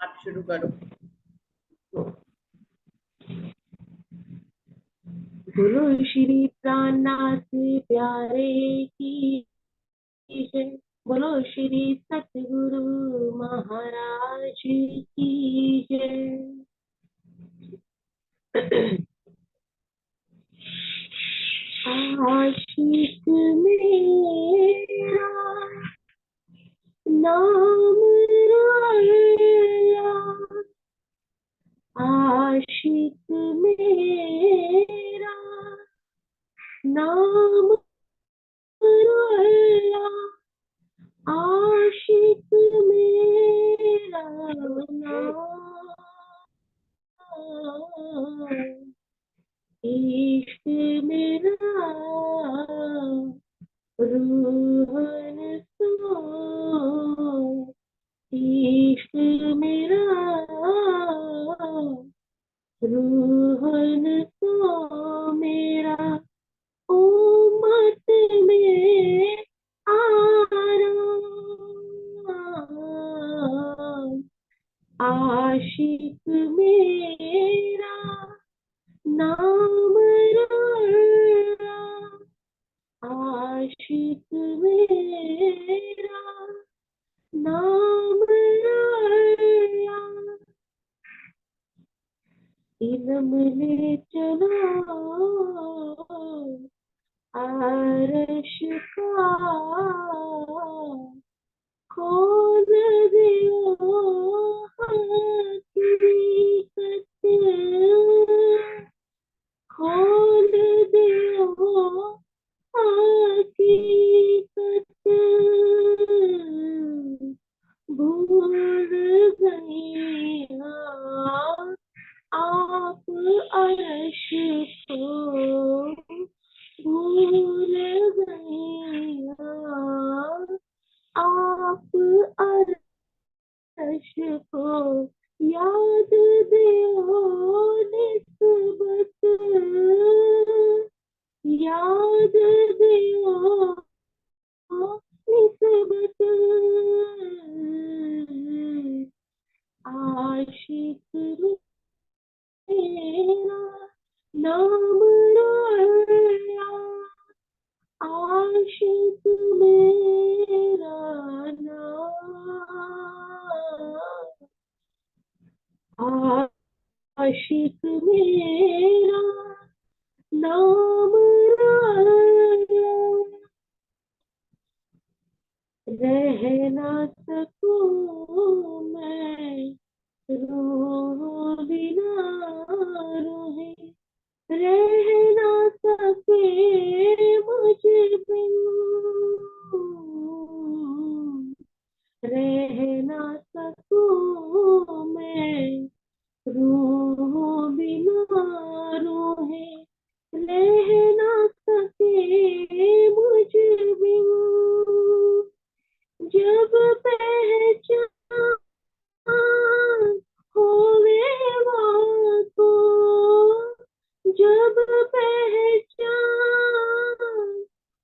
आप शुरू करो। गुरु श्री प्राणनाथ प्यारे की जय। बोलो श्री सतगुरु महाराज की जय। आशिक मेरा नाम रोया, आशिक मेरा नाम रोया, आशिक मेरा नाम, इश्क मेरा रूहन सो, इश्क मेरा रूहन सो मेरा, उम्मत में आराम, आशिक मेरा नाम रोया, आशिक मेरा नाम रोया, इल्म ले चलो अर्श का, खोल दियो हकीकत, खोल दियो हकीकत, भूल गई हाँ आप अर्श को, भूल गई हाँ आप अर्श को, याद दियो निस्बत, याद दियो निस्बत, आशिक मेरा नाम रोया, आशिक मेरा नाम, आशिक मेरा नाम रोया, रह ना सकूं मैं रूह बिना रूहे, रह ना सके मुझ बिन, रह ना सकूं मैं रूह बिना रूहे, रह ना सके मुझ बिन, जब पहचान होवे वाको, जब पहचान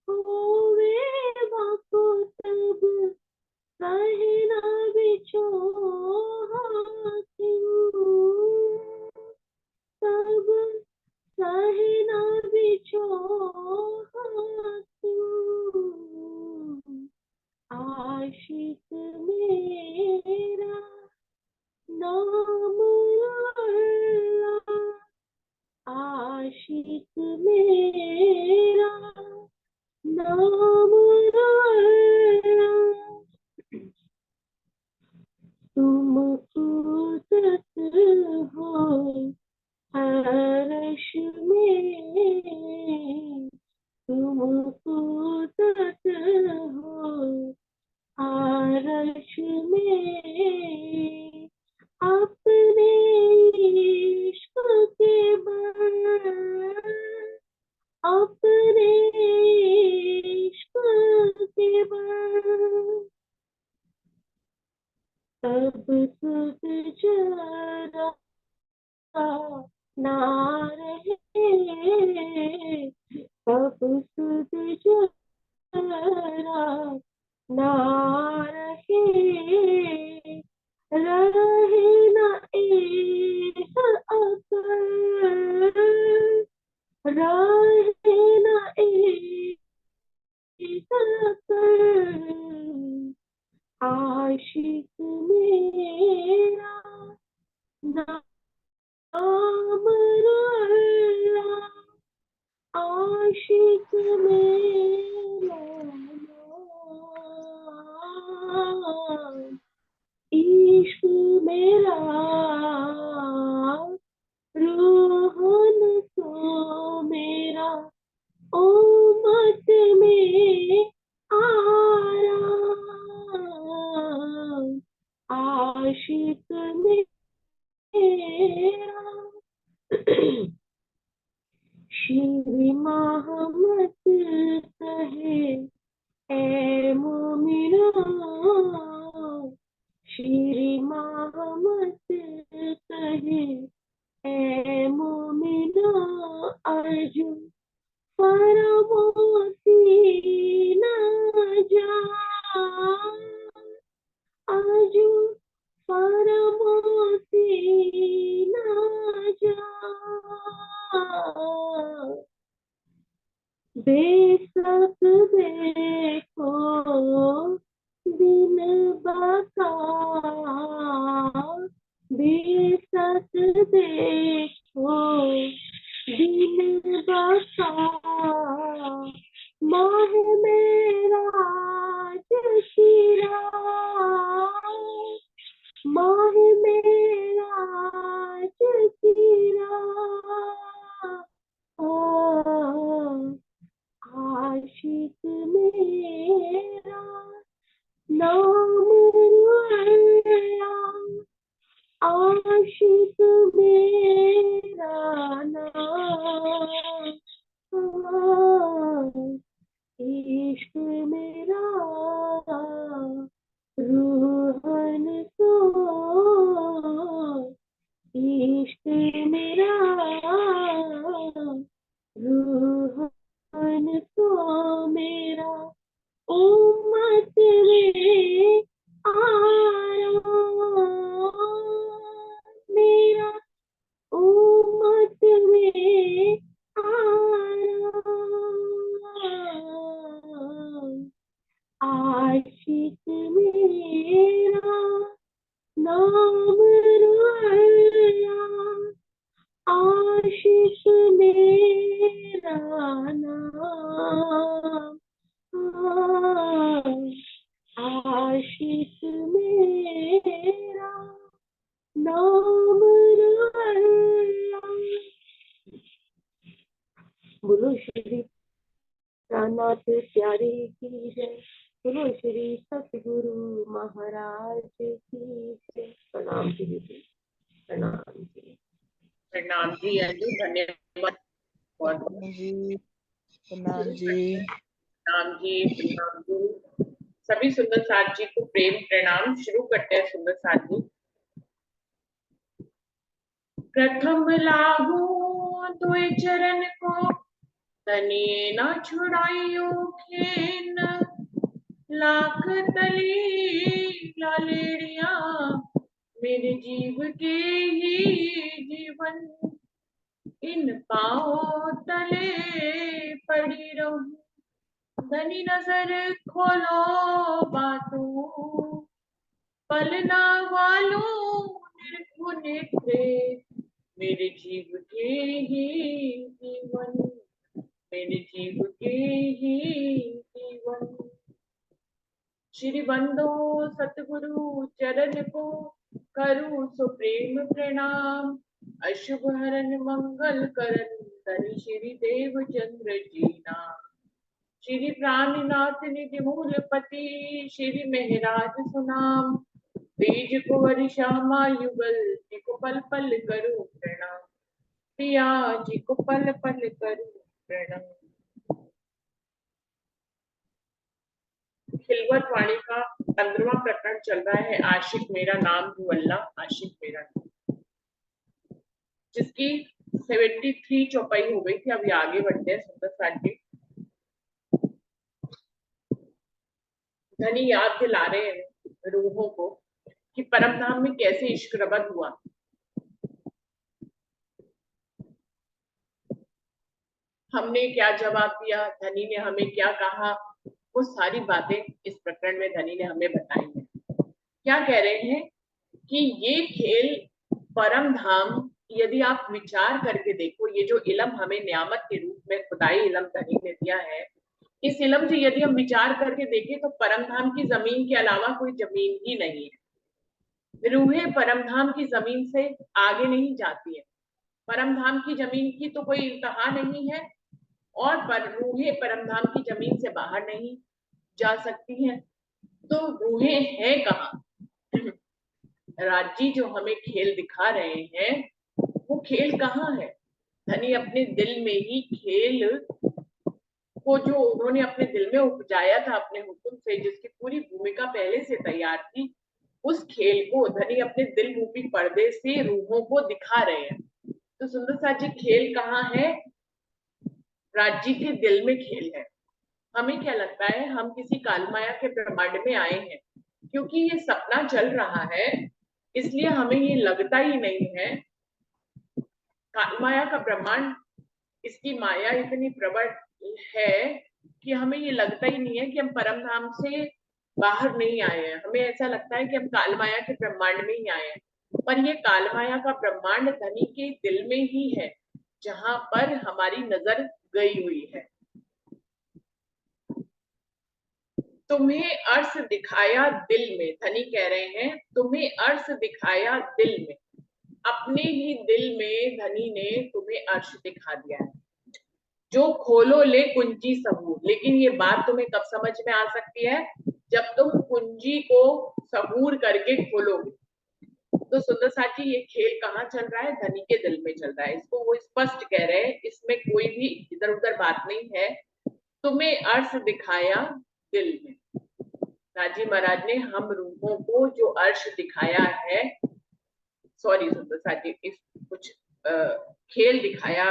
होवे वाको, तब कहे ना बिछो हाकिम, तब कहे ना बिछो हाकिम, आशिक मेरा नाम रोया, आशिक मेरा नाम रोया, तुम कुदरत हो अर्श में, तुम कुदरत हो अर्श में, अपने इश्क के बल, अपने इश्क के बल, तब खुद जरा ना रहे, तब खुद जरा ना रहे, रहे आशिक मेरा नाम अल्लाह, आशिक मेरा नाम, इश्क मेरा रूहन तो मेरा उम्मत में आराम, आशिक मेरा श्री मोहम्मद कहे ऐ मोमिनो, श्री मोहम्मद कहे ऐ मोमिनो, अर्जु फरमोसी न जा, अर्जु फरमोसी न जा, बेशक देखो दिन बका, बेशक देखो दिन बका, माह मेरा जसीरा, माह मेरा जसीरा, आशिक मेरा नाम अल्लाह, आशिक मेरा नाम, इश्क मेरा रूहन को, इश्क मेरा रूहन को मेरा उम्मत में आराम, मेरा उम्मत में आराम, आशिक मेरा नाम अल्लाह, आशिक मेरा नाम, आशिक मेरा नाम अल्लाह। बोलो श्री रामनाथ प्यारे की जय, बोलो श्री सतगुरु महाराज की जय। प्रणाम जी दीदी, प्रणाम जी। प्रणाम जी अंजू, धन्यवाद बहुत बहुत। जी प्रणाम जी, प्रणाम जी, प्रणाम जी। सभी सुंदर साथ जी को प्रेम प्रणाम। शुरू करते हैं सुंदर साथ जी। प्रथम लागू दुई चरण को, तने न छुड़ाइयो खेन, लाख तली लालेड़िया मेरे जीव के ही जीवन, इन पाओ तले पड़ी रहूं, धनी नजर खोलो बातों, पलना वालों निर्भु नेत्रे मेरे जीव के ही जीवन, मेरे जीव के ही जीवन। श्री बंदो सतगुरु चरण को करूं सो प्रेम प्रणाम, अशुभ हरन मंगल करन धनि श्री देव चंद्र जी नाम। श्री प्राणनाथ निधि मूलपति श्री मेहराज सुनाम, बीज कुंवर श्यामा युगल जी को पल पल करूं प्रणाम, पिया जी को पल पल करूं प्रणाम। खिलवत वाणी का 15वां प्रकरण चल रहा है, आशिक मेरा नाम तू अल्लाह, आशिक मेरा नाम, जिसकी 73 चौपाई हो गई थी। अभी आगे बढ़ते हैं सुंदर साथ जी। धनी याद दिला रहे हैं रूहों को कि परम धाम में कैसे इश्क रबत हुआ। हमने क्या जवाब दिया, धनी ने हमें क्या कहा, वो सारी बातें इस प्रकरण में धनी ने हमें बताई हैं। क्या कह रहे हैं कि ये खेल परम धाम, यदि आप विचार करके देखो, ये जो इलम हमें नियामत के रूप में खुदाई इलम धनी ने दिया है, इस इलम से यदि हम विचार करके देखें तो परम धाम की जमीन के अलावा कोई जमीन ही नहीं है। रूहें परम धाम की जमीन से आगे नहीं जाती है, परम धाम की जमीन की तो कोई इंतहा नहीं है, और पर रूहें परम धाम की जमीन से बाहर नहीं जा सकती हैं। तो रूहें हैं कहाँ? राजी जो हमें खेल दिखा रहे हैं वो खेल कहाँ है? धनी अपने दिल में ही खेल को, जो उन्होंने अपने दिल में उपजाया था अपने हुक्म से, जिसकी पूरी भूमिका पहले से तैयार थी, उस खेल को धनी अपने दिल रूपी पर्दे से रूहों को दिखा रहे हैं। तो सुंदर साथ जी, खेल कहाँ है? राज्य के दिल में खेल है। हमें क्या लगता है, हम किसी कालमाया के ब्रह्मांड में आए हैं, क्योंकि ये सपना चल रहा है इसलिए हमें ये लगता ही नहीं है। कालमाया का ब्रह्मांड, इसकी माया इतनी प्रबल है कि हमें ये लगता ही नहीं है कि हम परम धाम से बाहर नहीं आए हैं। हमें ऐसा लगता है कि हम कालमाया के ब्रह्मांड में ही आए हैं, पर ये कालमाया का ब्रह्मांड धनी के दिल में ही है, जहां पर हमारी नजर गई हुई है। तुम्हें अर्श दिखाया दिल में, धनी कह रहे हैं तुम्हें अर्श दिखाया दिल में, अपने ही दिल में धनी ने तुम्हें अर्श दिखा दिया है। जो खोलो ले कुंजी सबूर, लेकिन ये बात तुम्हें कब समझ में आ सकती है? जब तुम कुंजी को सबूर करके खोलोगे। तो सुंदर साथी, ये खेल कहाँ चल रहा है? धनी के दिल में चल रहा है। इसको वो स्पष्ट कह रहे हैं, इसमें कोई भी इधर उधर बात नहीं है। तुम्हें अर्श दिखाया दिल में, राजी महाराज ने हम रूहों को जो अर्श दिखाया है, सॉरी सुंदर साथी, इस कुछ खेल दिखाया,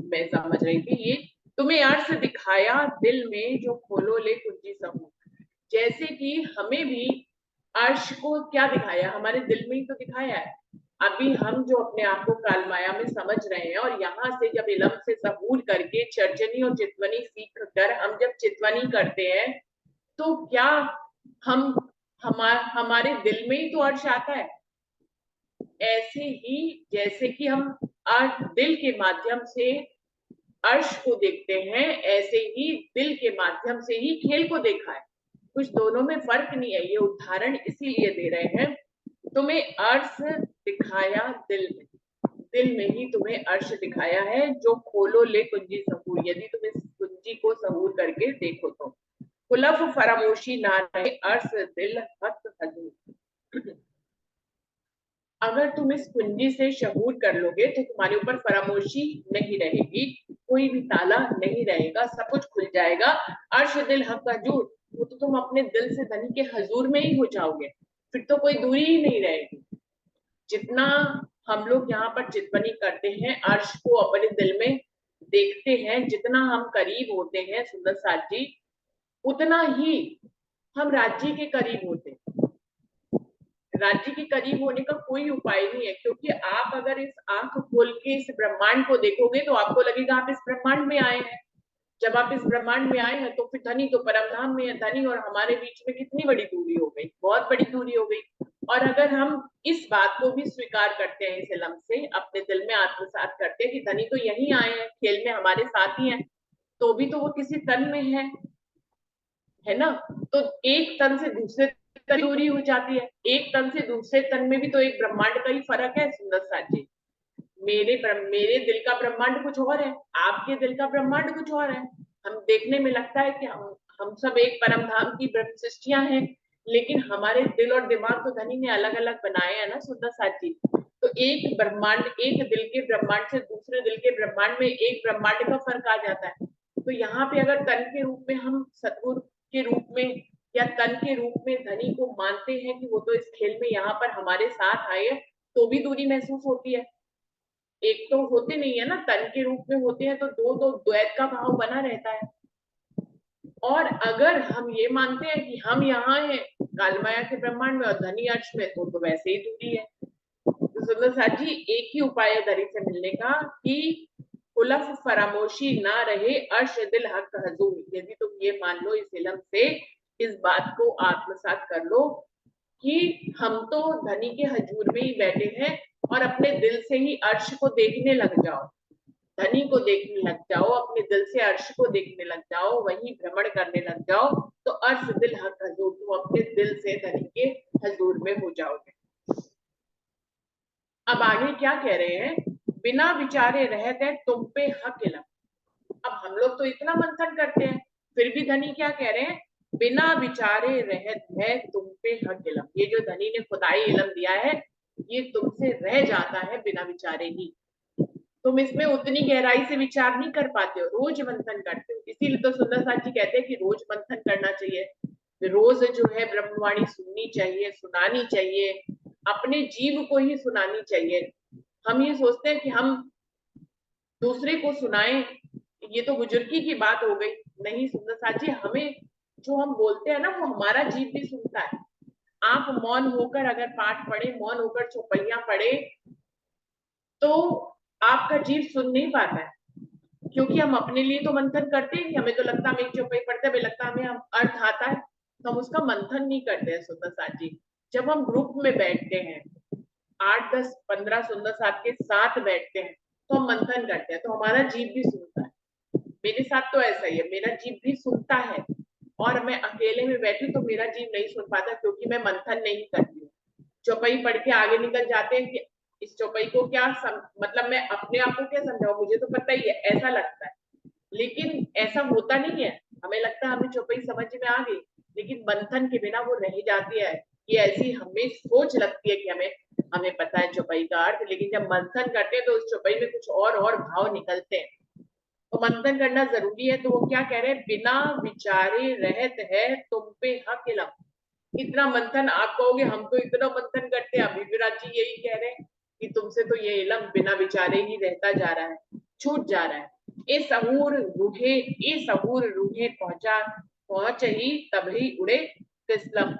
मैं समझ रही थी ये, तुम्हें अर्श दिखाया दिल में जो खोलो ले कुंजी समूह। जैसे कि हमें भी अर्श को क्या दिखाया? हमारे दिल में ही तो दिखाया है। अभी हम जो अपने आप को कालमाया में समझ रहे हैं, और यहाँ से जब इलम से सबूर करके चर्चनी और चितवनी सीख कर हम जब चितवनी करते हैं, तो क्या हम हमारे दिल में ही तो अर्श आता है। ऐसे ही जैसे कि हम दिल के माध्यम से अर्श को देखते हैं, ऐसे ही दिल के माध्यम से ही खेल को देखा है। कुछ दोनों में फर्क नहीं है। ये उदाहरण इसीलिए दे रहे हैं, तुम्हें अर्श दिखाया दिल में, दिल में ही तुम्हें अर्श दिखाया है, जो खोलो ले कुंजी सहूर, यदि तुम इस कुंजी को सहूर करके देखो तो। खुलफ फरामोशी ना रहे अर्श दिल हक हजूर, अगर तुम इस कुंजी से शहूर कर लोगे तो तुम्हारे ऊपर फरामोशी नहीं रहेगी, कोई भी ताला नहीं रहेगा, सब कुछ खुल जाएगा। अर्श दिल हक हजूर, वो तो तुम अपने दिल से धनी के हजूर में ही हो जाओगे, फिर तो कोई दूरी ही नहीं रहेगी। जितना हम लोग यहाँ पर चितवनी करते हैं, अर्श को अपने दिल में देखते हैं, जितना हम करीब होते हैं सुंदर साथ जी, उतना ही हम राज्य के करीब होते हैं। राज्य के करीब होने का कोई उपाय नहीं है, क्योंकि आप अगर इस आंख खोल के इस ब्रह्मांड को देखोगे तो आपको लगेगा आप इस ब्रह्मांड में आए हैं। जब आप इस ब्रह्मांड में आए हैं तो फिर धनी तो परम धाम में है। धनी और हमारे बीच में कितनी बड़ी दूरी हो गई, बहुत बड़ी दूरी हो गई। और अगर हम इस बात को भी स्वीकार करते हैं, इस इलम से अपने दिल में आत्मसात करते हैं कि धनी तो यहीं आए हैं, खेल में हमारे साथ ही हैं, तो भी तो वो किसी तन में है ना। तो एक तन से दूसरे तन दूरी हो जाती है, एक तन से दूसरे तन में भी तो एक ब्रह्मांड का ही फर्क है सुंदर साथ जी। मेरे दिल का ब्रह्मांड कुछ और है, आपके दिल का ब्रह्मांड कुछ और है। हम देखने में लगता है कि हम सब एक परम धाम की ब्रह्म सृष्टियां हैं, लेकिन हमारे दिल और दिमाग तो धनी ने अलग अलग बनाए हैं ना सुंदर साथ जी। तो एक ब्रह्मांड, एक दिल के ब्रह्मांड से दूसरे दिल के ब्रह्मांड में एक ब्रह्मांड का फर्क आ जाता है। तो यहाँ पे अगर तन के रूप में हम सतगुरु के रूप में या तन के रूप में धनी को मानते हैं कि वो तो इस खेल में यहाँ पर हमारे साथ आए हैं, तो भी दूरी महसूस होती है। एक तो होते नहीं है ना, तन के रूप में होते हैं तो दो द्वैत का भाव बना रहता है। और अगर हम ये मानते हैं कि हम यहाँ हैं कालमाया के ब्रह्मांड में और धनी अर्श में, तो वैसे ही दूरी है। तो सुंदर साथ जी, एक ही उपाय है धनी से मिलने का कि उलफ फरामोशी ना रहे अर्श दिल हक हजूर। यदि तुम ये मान लो इस इलम से, इस बात को आत्मसात कर लो कि हम तो धनी के हजूर में ही बैठे हैं और अपने दिल से ही अर्श को देखने लग जाओ, धनी को देखने लग जाओ, अपने दिल से अर्श को देखने लग जाओ, वही भ्रमण करने लग जाओ, तो अर्श दिल हक हजूर, तुम अपने दिल से धनी के हजूर में हो जाओगे। अब आगे क्या कह रहे हैं, बिना विचारे रहते तुम पे हक इलम। अब हम लोग तो इतना मंथन करते हैं, फिर भी धनी क्या कह रहे हैं, बिना विचारे रहत है तुम पे हक इलम। ये जो धनी ने खुदाई इलम दिया है ये तुमसे रह जाता है बिना विचारे ही, तुम इसमें उतनी गहराई से विचार नहीं कर पाते हो, रोज मंथन करते हो। इसीलिए तो सुंदर साथ जी कहते हैं कि रोज मंथन करना चाहिए, रोज जो है ब्रह्मवाणी सुननी चाहिए, सुनानी चाहिए, अपने जीव को ही सुनानी चाहिए। हम ये सोचते हैं कि हम दूसरे को सुनाएं, ये तो बुजुर्गी की बात हो गई। नहीं सुंदर साथ जी, हमें जो हम बोलते हैं ना वो हमारा जीव भी सुनता है। आप मौन होकर अगर पाठ पढ़े, मौन होकर चौपैया पढ़े, तो आपका जीव सुन नहीं पाता है, क्योंकि हम अपने लिए तो मंथन करते ही नहीं। हमें तो लगता है हम एक चौपाई पढ़ते हैं, लगता है हमें हम अर्थ आता है, तो हम उसका मंथन नहीं करते हैं। सुंदर साथ जी, जब हम ग्रुप में बैठते हैं, 8, 10, 15 सुंदर साथ के साथ बैठते हैं, तो हम मंथन करते हैं, तो हमारा जीव भी सुनता है। मेरे साथ तो ऐसा ही है, मेरा जीव भी सुनता है, और मैं अकेले में बैठी तो मेरा जीव नहीं सुन पाता, क्योंकि मैं मंथन नहीं करती हूँ। चौपाई पढ़ के आगे निकल जाते हैं कि इस चौपाई को क्या मतलब मैं अपने आप को क्या समझाऊं, मुझे तो पता ही है, ऐसा लगता है। लेकिन ऐसा होता नहीं है, हमें लगता है हमें चौपाई समझ में आ गई, लेकिन मंथन के बिना वो रह जाती है। ये ऐसी हमें सोच लगती है कि हमें पता है चौपाई का अर्थ, लेकिन जब मंथन करते हैं तो उस चौपाई में कुछ और भाव निकलते हैं। तो मंथन करना जरूरी है। तो वो क्या कह रहे हैं, बिना विचारे रहत है तुम पे हक इलम। इतना मंथन आप कहोगे हम तो इतना मंथन करते हैं, अभी विराज जी यही कह रहे हैं कि तुमसे तो ये इलम बिना विचारे ही रहता जा रहा है, छूट जा रहा है। ए सहूर रूहे पहुंच ही तभी उड़े तिस्लम।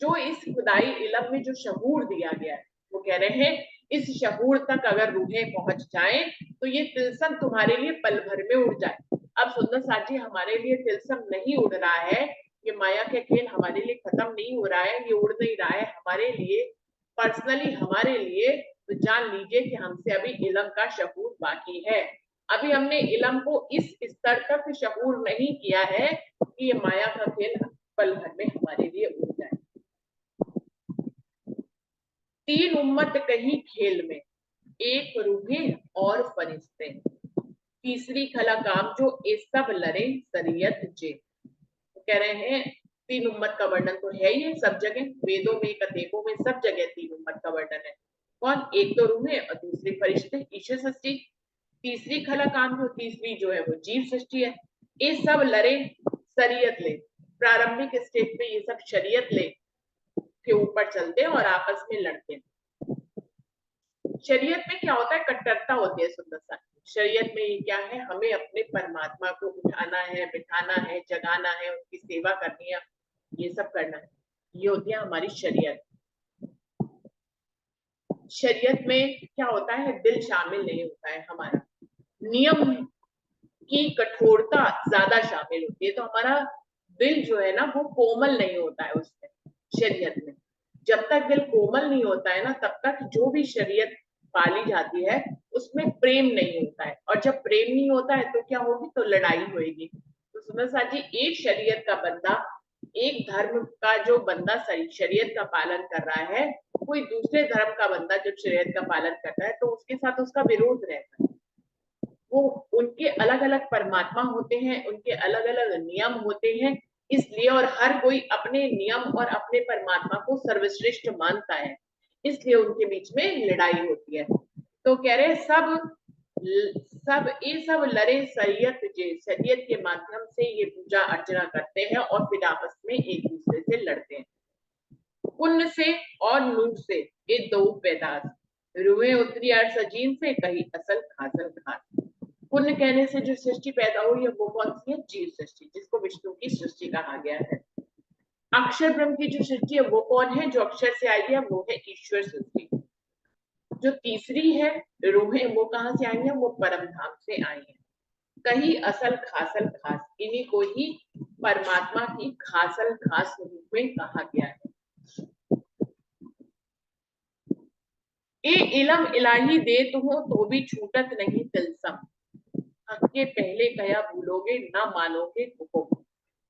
जो इस खुदाई इलम में जो शहूर दिया गया है, वो कह रहे हैं इस शहूर तक अगर रूहें पहुंच जाएं तो ये तिलसम तुम्हारे लिए पल भर में उड़ जाए। अब सुंदर साथ जी, हमारे लिए तिलसम नहीं उड़ रहा है, ये माया के खेल हमारे लिए खत्म नहीं हो रहा है, ये उड़ नहीं रहा है हमारे लिए पर्सनली, हमारे लिए। तो जान लीजिए कि हमसे अभी इलम का शहूर बाकी है। अभी हमने इलम को इस स्तर तक शहूर नहीं किया है कि ये माया का खेल पल भर में हमारे लिए उड़ जाए। 3 उम्मत कही खेल में, एक रूहे और फरिश्ते, तीसरी खला काम जो ए सब लरे सरियत जे। कह रहे हैं 3 उम्मत का वर्णन तो है ही सब जगह, वेदों में, कथेकों में, सब जगह 3 उम्मत का वर्णन है। कौन? एक तो रूहें और दूसरे फरिश्ते, ईश्वर सृष्टि। तीसरी खला काम जो, तीसरी जो है वो जीव सृष्टि है। ये सब लरे सरियत ले, प्रारंभिक स्टेज पे ये सब शरीयत ले के ऊपर चलते हैं और आपस में लड़ते हैं। शरीयत में क्या होता है, कट्टरता होती है सुंदर सा। शरीयत में ये क्या है, हमें अपने परमात्मा को उठाना है, बिठाना है, जगाना है, उनकी सेवा करनी है, ये सब करना है, ये होती है हमारी शरीयत। शरीयत में क्या होता है, दिल शामिल नहीं होता है हमारा, नियम की कठोरता ज्यादा शामिल होती है, तो हमारा दिल जो है ना वो कोमल नहीं होता है उसमें, शरीयत में। जब तक दिल कोमल नहीं होता है ना, तब तक जो भी शरीयत पाली जाती है उसमें प्रेम नहीं होता है, और जब प्रेम नहीं होता है तो क्या होगी, तो लड़ाई होगी। तो सुंदर साथ जी, एक शरीयत का बंदा, एक धर्म का जो बंदा शरीयत का पालन कर रहा है, कोई दूसरे धर्म का बंदा जो शरीयत का पालन करता है, तो उसके साथ उसका विरोध रहता है। वो उनके अलग अलग परमात्मा होते हैं, उनके अलग अलग नियम होते हैं, इसलिए, और हर कोई अपने नियम और अपने परमात्मा को सर्वश्रेष्ठ मानता है, इसलिए उनके बीच में लड़ाई होती है। तो कह रहे सब लड़े शरीयत जे, शरीयत के माध्यम से ये पूजा अर्चना करते हैं और फिर आपस में एक दूसरे से लड़ते हैं। पुण्य से और नूर से ये दो पैदास, रुए उतरी अर्सजीन से कही असल खासल खास। पुण्य कहने से जो सृष्टि पैदा हुई है वो कौन सी है, जीव सृष्टि, जिसको विष्णु की सृष्टि कहा गया है। अक्षर ब्रह्म की जो सृष्टि है वो कौन है, जो अक्षर से आई है, वो है ईश्वर सृष्टि। जो तीसरी है रूहें, वो कहां से आई है, वो परम धाम से आई है। कहीं असल खासल खास, इन्हीं को ही परमात्मा की खासल खास रूप में कहा गया है। ए इलम इलाही दे तुम तो भी छूटत नहीं तिलसम, हक के पहले कया भूलोगे ना मानोगे हुक्म।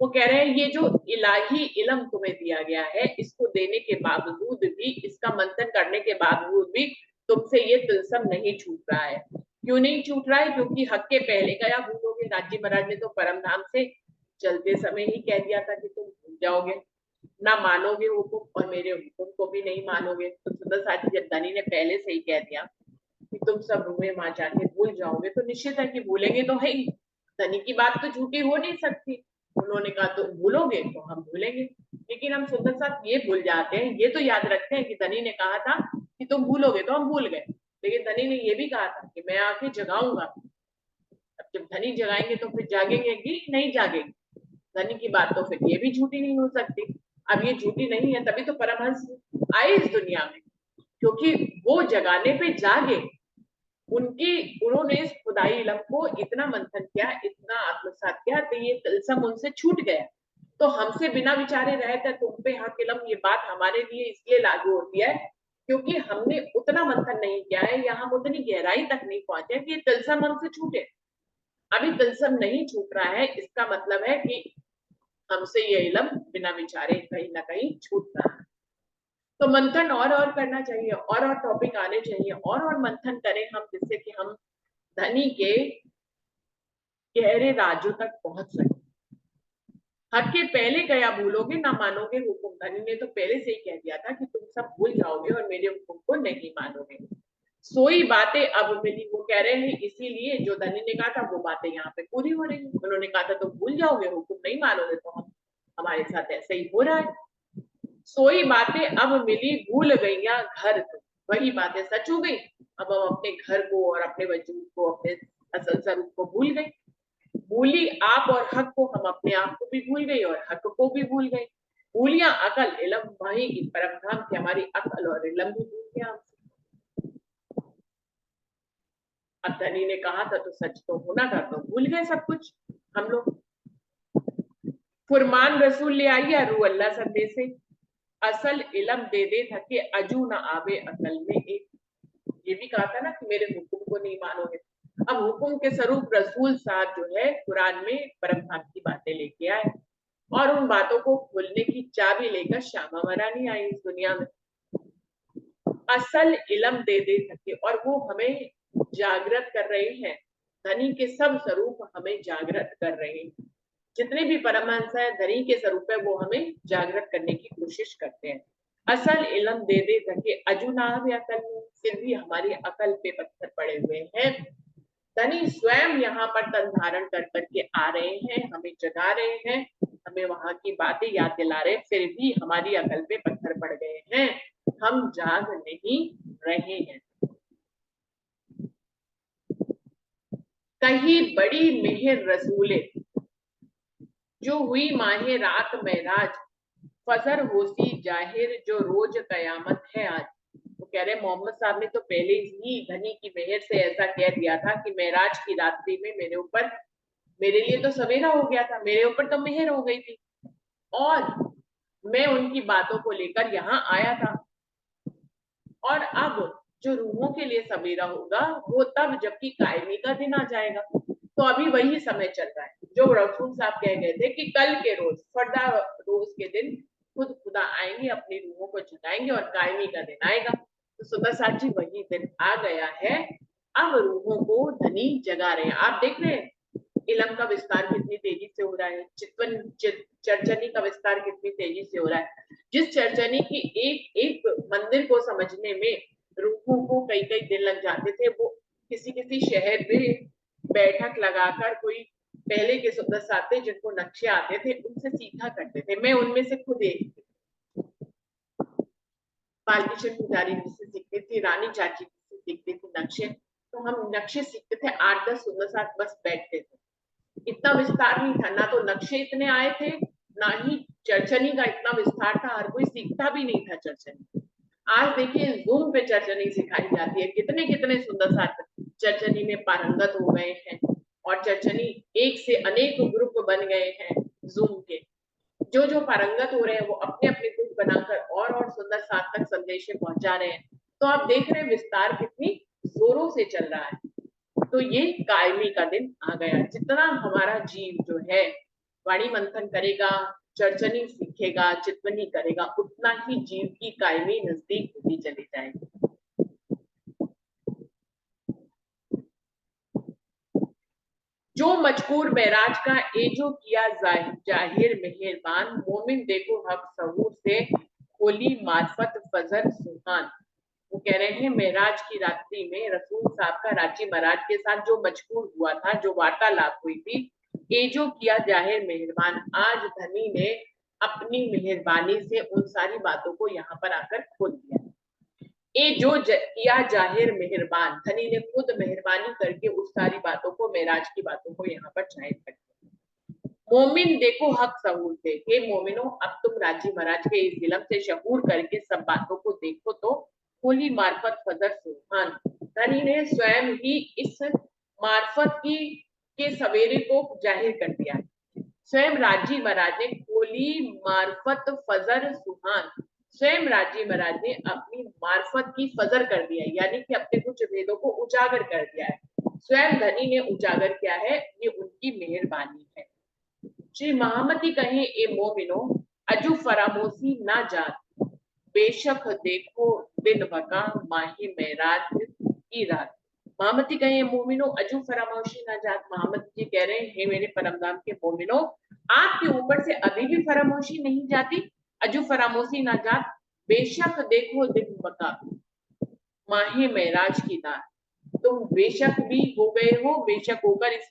वो कह रहे हैं ये जो इलाही इलम तुम्हें दिया गया है, इसको देने के बावजूद भी, इसका मंथन करने के बावजूद भी तुमसे ये तिलसम नहीं छूट रहा है। क्यों नहीं छूट रहा है? क्योंकि हक के पहले कया भूलोगे। राजी महाराज ने तो परम धाम से चलते समय ही कह दिया था कि तुम भूल जाओगे, ना मानोगे हुक्म, और मेरे हुक्म को भी नहीं मानोगे। तो सुंदर साथी जब धनी ने पहले से ही कह दिया कि तुम सब रूहे मां जाके भूल जाओगे, तो निश्चित है कि भूलेंगे तो है ही। धनी की बात तो झूठी हो नहीं सकती। उन्होंने कहा तुम भूलोगे तो हम भूलेंगे। लेकिन हम सुंदर साथ ये भूल जाते हैं, ये तो याद रखते हैं कि धनी ने कहा था कि तुम भूलोगे, तो हम भूल गए। लेकिन धनी ने ये भी कहा था कि मैं आके जगाऊंगा। अब जब धनी जगाएंगे तो फिर जागेंगे कि नहीं जागेंगे? धनी की बात तो फिर ये भी झूठी नहीं हो सकती। अब ये झूठी नहीं है, तभी तो परमहंस आए इस दुनिया में, क्योंकि वो जगाने पे जागे। उन्होंने इस खुदाई इलम को इतना मंथन किया, इतना आत्मसात किया, तो ये तिलसम उनसे छूट गया। तो हमसे बिना विचारे रहते तुम पे हक इलम, ये बात हमारे लिए इसलिए लागू होती है क्योंकि हमने उतना मंथन नहीं किया है, या हम उतनी गहराई तक नहीं पहुंचे कि ये तिलसम हमसे छूटे। अभी तिलसम नहीं छूट रहा है, इसका मतलब है कि हमसे ये इलम बिना विचारे कहीं ना कहीं छूट रहा है। तो मंथन और करना चाहिए, और टॉपिक आने चाहिए, और मंथन करें हम, जिससे कि हम धनी के गहरे राज्यों तक पहुंच सके। हक के पहले गया भूलोगे ना मानोगे हुक्म। धनी ने तो पहले से ही कह दिया था कि तुम सब भूल जाओगे और मेरे हुक्म को नहीं मानोगे। सोई बातें अब मिली, वो कह रहे हैं इसीलिए जो धनी ने कहा था वो बातें यहाँ पे पूरी हो रही है। उन्होंने कहा था तुम भूल जाओगे, हुक्म नहीं मानोगे, तो हम हमारे साथ ऐसे ही हो रहा है। सोई बातें अब मिली भूल गईया घर तुम, वही बातें सच हो गई। अब हम अपने घर को और अपने वजूद को, अपने असल स्वरूप को भूल गए। भूली आप और हक को, हम अपने आप को भी भूल गई और हक को भी भूल गई। भूलिया अकल इलम वही की परम धाम की हमारी अकल और इलम भी भूल गया हमसे। अब धनी ने कहा था तो सच तो होना था, तो भूल गए सब कुछ हम लोग। फुरमान रसूल ले आइया रू अल्लाह संदेशे, असल इलम दे दे थके अजू न आवे अकल में एक। ये भी कहा था ना कि मेरे हुक्म को नहीं मानोगे। अब हुक्म के स्वरूप रसूल साहब जो है कुरान में परम धाम की बातें लेके आए, और उन बातों को खोलने की चाबी लेकर श्यामा महारानी आई इस दुनिया में। असल इलम दे दे थके, और वो हमें जागृत कर रहे हैं। धनी के सब स्वरूप हमें जागृत कर रहे हैं। जितने भी परमहंस है धनी के स्वरूप है, वो हमें जागृत करने की कोशिश करते हैं। असल इलम दे दे थके अजुनाब अकल में, फिर भी हमारी अकल पे पत्थर पड़े हुए हैं। धनी स्वयं यहाँ पर तन धारण कर करके आ रहे हैं, हमें जगा रहे हैं, हमें वहां की बातें याद दिला रहे हैं, फिर भी हमारी अकल पे पत्थर पड़ गए हैं, हम जाग नहीं रहे हैं। कहीं बड़ी मेहर रसूले, जो हुई माहे रात महराज, फजर होसी जाहिर जो रोज कयामत है आज। वो कह रहे मोहम्मद साहब ने तो पहले ही धनी की मेहर से ऐसा कह दिया था कि महराज की रात्रि में मेरे ऊपर, मेरे लिए तो सवेरा हो गया था, मेरे ऊपर तो मेहर हो गई थी, और मैं उनकी बातों को लेकर यहाँ आया था। और अब जो रूहों के लिए सवेरा होगा वो तब जबकि कायमी का दिन आ जाएगा। तो अभी वही समय चल रहा है जो रसूल साहब कह गए थे कि कल के रोज, फर्दा रोज के दिन खुद खुदा आएंगे, अपनी रूहों को जगाएंगे और कायमी का दिन आएगा। तो सुबह साथ जी वही दिन आ गया है। अब रूहों को धनी जगा रहे हैं। आप देख रहे हैं इलम का विस्तार कितनी तेजी से हो रहा है, चितवन चरचनी का विस्तार कितनी तेजी से हो रहा है। जिस चरचनी की एक एक मंदिर को समझने में रूहों को कई कई दिन लग जाते थे, वो किसी किसी शहर में बैठक लगाकर कोई पहले के सुंदर साथे जिनको नक्शे आते थे उनसे सीखा करते थे। मैं उनमें से खुद एक बालकिशन पुजारी जी से सीखती थी, रानी चाची जी से सीखती थी नक्शे। तो हम नक्शे सीखते थे, 8-10 सुंदर साथ बस बैठते थे। इतना विस्तार नहीं था, ना तो नक्शे इतने आए थे, ना ही चरचनी का इतना विस्तार था, हर कोई सीखता भी नहीं था चरचनी। आज देखिए जूम पे चरचनी सिखाई जाती है, कितने कितने सुंदर साथ चरचनी में पारंगत हो गए हैं, और चरचनी एक से अनेक ग्रुप बन गए हैं जूम के। जो पारंगत हो रहे हैं वो अपने अपने ग्रुप बनाकर और सुंदर साथ तक संदेश पहुंचा रहे हैं। तो आप देख रहे हैं विस्तार कितनी जोरों से चल रहा है। तो ये कायमी का दिन आ गया। जितना हमारा जीव जो है वाणी मंथन करेगा, चर्चनी सीखेगा, चितवनी करेगा, उतना ही जीव की कायमी नजदीक होती चली जाएगी। जो मजकूर महराज का एजो किया जाहिर मेहरबान, मोमिन देखो हक सहूर से खोली मार्फत फजर सुहान। वो कह रहे हैं महराज की रात्रि में रसूल साहब का रांची महाराज के साथ जो मजकूर हुआ था, जो वार्तालाप हुई थी, एजो किया जाहिर मेहरबान, आज धनी ने अपनी मेहरबानी से उन सारी बातों को यहाँ पर आकर खोल दिया। ये जो किया जाहिर मेहरबान, धनी ने खुद मेहरबानी करके उस सारी बातों को, मेराज की बातों को यहाँ पर जाहिर कर दिया। मोमिन देखो हक सहूर से, हे मोमिनो अब तुम राजी महाराज के इस इल्म से शहूर करके सब बातों को देखो तो खुली मार्फत फजर सुहान। धनी ने स्वयं ही इस मार्फत की के सवेरे को जाहिर कर दिया। स्वयं राजी महाराज ने खोली मार्फत फजर सुहान, स्वयं राजी महाराज ने अपनी मार्फत की फजर कर दिया, यानी कि अपने कुछ वेदों को उजागर कर दिया है। स्वयं धनी ने उजागर किया है, ये उनकी मेहरबानी है। श्री महामती कहे ए मोमिनो अजू फरामोशी ना जात, बेशक देखो दिन बका माही मेराज की रात। महामती कहे मोमिनो अजू फरामोशी ना जात, महामती जी कह रहे हैं हे मेरे परमधाम के मोमिनो, आपके ऊपर से अभी भी फरामोशी नहीं जाती, अजू फरामोशी ना जात, बेशक देखो दिन बका माही मेराज की रात। तुम बेशक भी हो गए हो, बेशक होकर इस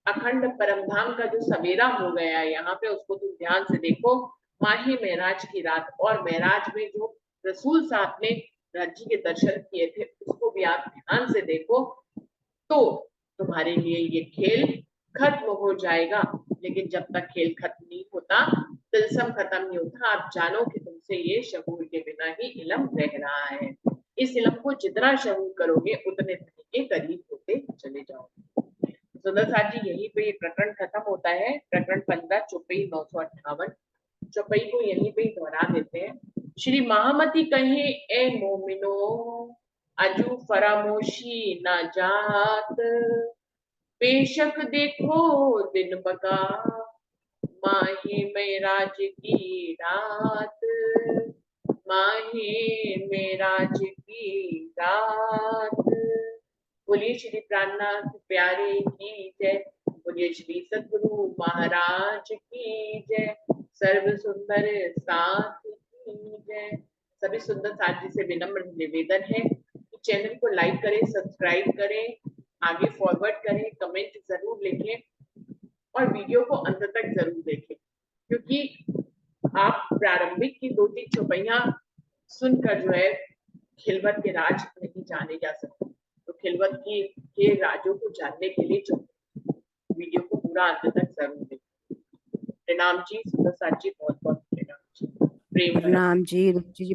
अखंड परमधाम का जो सवेरा हो गया है यहाँ पे, उसको तुम ध्यान से देखो। माही मेराज की रात, और मेराज में जो रसूल साहब ने राज्य के दर्शन किए थे उसको भी आप ध्यान से देखो, तो तुम्हारे लिए ये खेल खत्म हो जाएगा। लेकिन जब तक खेल खत्म नहीं होता, तिलस्म खत्म नहीं होता, आप जानो कि तुमसे ये शहूर के बिना ही इल्म रह रहा है। इस इल्म को जितना शहूर करोगे उतने धनी के करीब होते चले जाओगे। सुंदर साहब जी यहीं पे ये प्रकरण खत्म होता है। प्रकरण 15 चौपाई 958 चौपाई को यहीं पे दोहरा देते हैं। श्री महामती कहे ए मोमिनो अजू फरामोशी ना जात, बेशक देखो दिन बका माही मेराज की रात, माही मेराज की रात। बोलिए श्री प्राणनाथ प्यारे की जय, बोलिए श्री सद्गुरु महाराज की जय, सर्व सुंदर साथ की जय। सभी सुंदर साथ जी से विनम्र निवेदन है कि चैनल को लाइक करें, सब्सक्राइब करें, आगे फॉरवर्ड करें, कमेंट जरूर लिखें और वीडियो को अंत तक जरूर देखें, क्योंकि आप प्रारंभिक की 2-3 चौपाइयां सुनकर जो है खिलवत के राज नहीं जाने जा सकते। तो खिलवत के राजों को जानने के लिए जो वीडियो को पूरा अंत तक जरूर देखें। प्रणाम जी सुंदर साथ जी, बहुत बहुत प्रणाम जी, प्रेम प्रणाम जी रुचि जी।